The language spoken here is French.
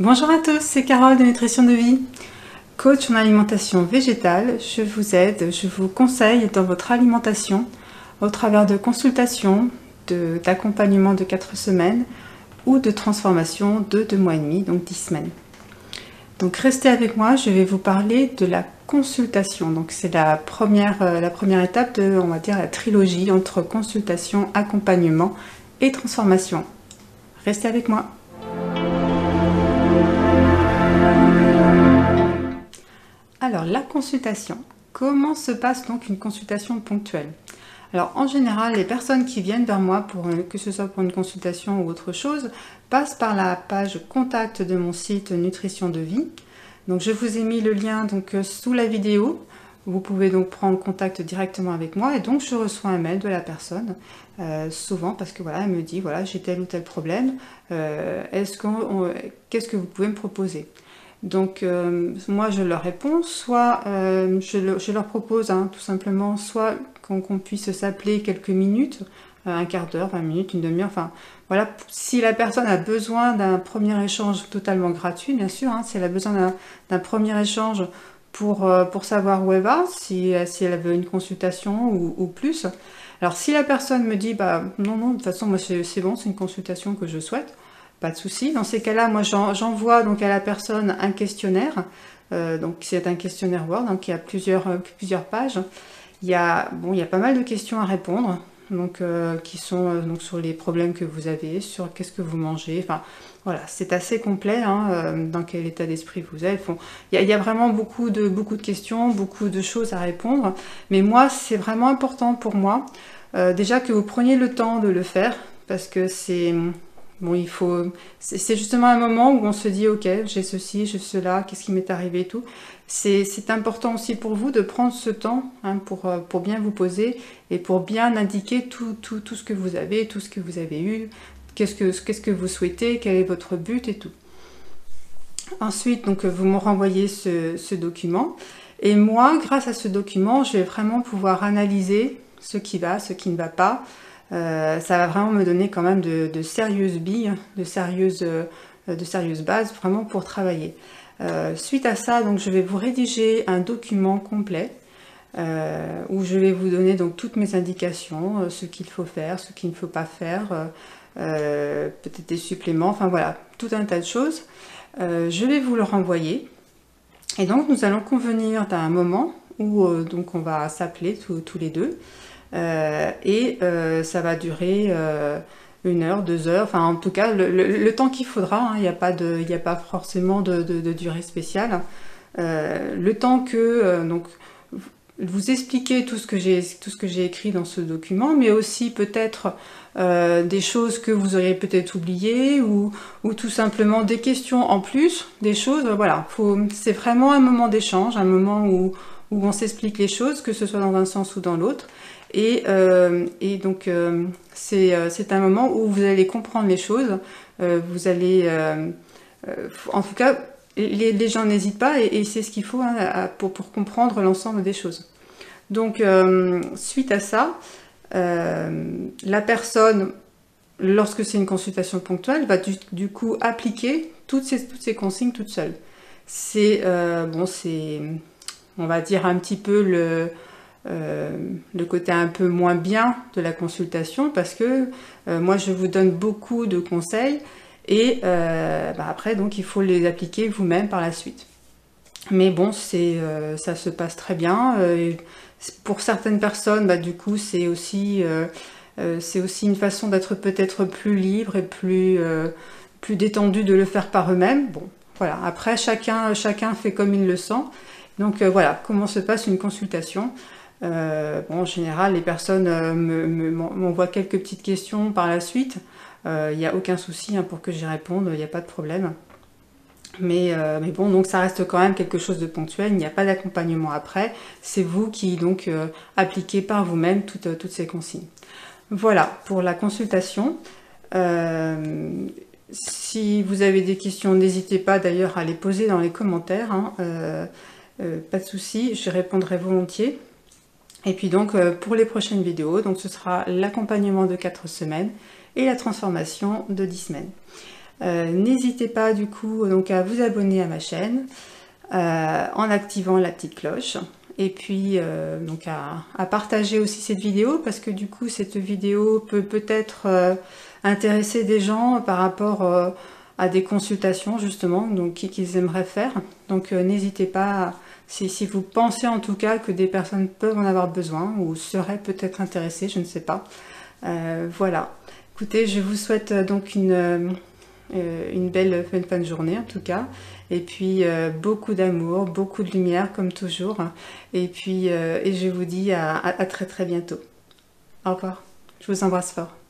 Bonjour à tous, c'est Carole de Nutrition de Vie. Coach en alimentation végétale, je vous aide, je vous conseille dans votre alimentation au travers de consultations, d'accompagnement de 4 semaines ou de transformation de 2 mois et demi, donc 10 semaines. Donc restez avec moi, je vais vous parler de la consultation. Donc c'est la première étape de, on va dire, la trilogie entre consultation, accompagnement et transformation. Restez avec moi. Alors la consultation, comment se passe donc une consultation ponctuelle? Alors en général, les personnes qui viennent vers moi, que ce soit pour une consultation ou autre chose, passent par la page contact de mon site Nutrition de Vie. Donc je vous ai mis le lien sous la vidéo. Vous pouvez donc prendre contact directement avec moi et donc je reçois un mail de la personne, souvent parce que voilà, elle me dit voilà, j'ai tel ou tel problème, qu'est-ce que vous pouvez me proposer? Donc moi je leur réponds, soit je leur propose tout simplement, soit qu'on puisse s'appeler quelques minutes, un quart d'heure, 20 minutes, une demi-heure, enfin voilà, si la personne a besoin d'un premier échange totalement gratuit, bien sûr, si elle a besoin d'un premier échange pour savoir où elle va, si elle veut une consultation ou plus. Alors si la personne me dit bah non, de toute façon moi c'est bon, c'est une consultation que je souhaite, pas de souci. Dans ces cas-là, moi j'envoie donc à la personne un questionnaire. Donc c'est un questionnaire Word, donc il y a plusieurs pages. Il y a pas mal de questions à répondre, qui sont sur les problèmes que vous avez, sur qu'est-ce que vous mangez. Enfin voilà, c'est assez complet. Dans quel état d'esprit vous êtes. Il y a vraiment beaucoup de questions, beaucoup de choses à répondre. Mais moi, c'est vraiment important pour moi déjà que vous preniez le temps de le faire, parce que c'est justement un moment où on se dit ok, j'ai ceci, j'ai cela, qu'est-ce qui m'est arrivé et tout. C'est important aussi pour vous de prendre ce temps pour bien vous poser et pour bien indiquer tout ce que vous avez, tout ce que vous avez eu, qu'est-ce que vous souhaitez, quel est votre but et tout. Ensuite, vous me renvoyez ce document et moi, grâce à ce document, je vais vraiment pouvoir analyser ce qui va, ce qui ne va pas. Ça va vraiment me donner quand même de sérieuses billes, de sérieuses bases vraiment pour travailler. Suite à ça, je vais vous rédiger un document complet où je vais vous donner toutes mes indications, ce qu'il faut faire, ce qu'il ne faut pas faire, peut-être des suppléments, enfin voilà, tout un tas de choses. Je vais vous le renvoyer et donc nous allons convenir d'un moment où on va s'appeler tous les deux. Ça va durer 1 heure, 2 heures, enfin en tout cas le temps qu'il faudra, il n'y a pas forcément de durée spéciale. Le temps que vous expliquez tout ce que j'ai écrit dans ce document, mais aussi peut-être des choses que vous auriez peut-être oubliées ou tout simplement des questions en plus, des choses, voilà, c'est vraiment un moment d'échange, un moment où on s'explique les choses, que ce soit dans un sens ou dans l'autre. C'est un moment où vous allez comprendre les choses, vous allez, en tout cas, les gens n'hésitent pas et c'est ce qu'il faut pour comprendre l'ensemble des choses. Donc, suite à ça, la personne, lorsque c'est une consultation ponctuelle, va du coup appliquer toutes ces consignes toute seule. C'est, on va dire un petit peu le côté un peu moins bien de la consultation, parce que moi je vous donne beaucoup de conseils et après il faut les appliquer vous-même par la suite. Mais bon, ça se passe très bien. Pour certaines personnes, du coup c'est aussi une façon d'être peut-être plus libre et plus détendu de le faire par eux-mêmes. Bon, voilà. Après chacun fait comme il le sent. Donc voilà comment se passe une consultation. En général, les personnes m'envoient quelques petites questions par la suite. Il n'y a aucun souci pour que j'y réponde, il n'y a pas de problème. Mais bon, donc ça reste quand même quelque chose de ponctuel, il n'y a pas d'accompagnement après. C'est vous qui appliquez par vous-même toutes ces consignes. Voilà pour la consultation. Si vous avez des questions, n'hésitez pas d'ailleurs à les poser dans les commentaires. Pas de souci, je répondrai volontiers. Et puis pour les prochaines vidéos, ce sera l'accompagnement de 4 semaines et la transformation de 10 semaines. N'hésitez pas du coup donc à vous abonner à ma chaîne en activant la petite cloche. Et puis donc à partager aussi cette vidéo, parce que du coup cette vidéo peut peut-être intéresser des gens par rapport à des consultations justement donc qu'ils aimeraient faire. Donc n'hésitez pas, si vous pensez en tout cas que des personnes peuvent en avoir besoin ou seraient peut-être intéressées, je ne sais pas. Voilà, écoutez, je vous souhaite donc une belle fin de journée en tout cas, et puis beaucoup d'amour, beaucoup de lumière comme toujours, et puis et je vous dis à très très bientôt. Au revoir, je vous embrasse fort.